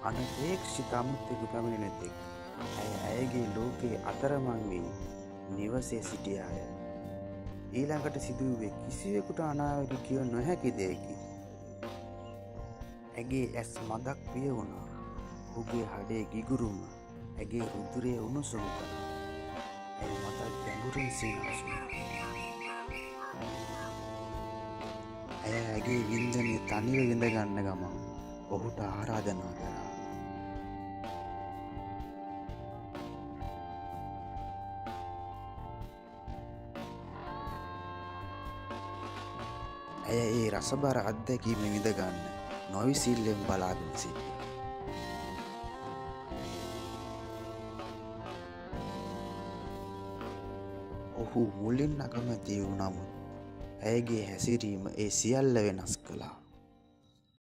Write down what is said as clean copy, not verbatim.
අනපේක්ෂිත අමුත්තෙකු පැමිණෙන තෙක් ඇය ඇයගේ ලෝකයේ අතරමං වී නිවසේ සිටියාය. ඊළඟට සිදුවේ කිසිවෙකුට අනාවැකි කිව නොහැකි දෙයකි. ඇගේ ඇස් මදක් පිය වුණා. ඔහුගේ හඩේ ගිගුරුම ඇගේ උතුරේ උණුසුම් කළා. ඇය මතක් ගැඹුරින් සිනාසුනා. ඇය ඇගේ වින්දනය තනිව විඳගන්න ගමන් ඔහුට ආරාධනා කළා. ඇය ඒ රසබර අත්දැකීම විඳගන්න නොවිසිල්ලෙන් බලාගෙන සිටියා. ඔහු මුලින් අකමැති වූ නමුත් ඇයගේ හැසිරීම ඒ සියල්ල වෙනස් කළා.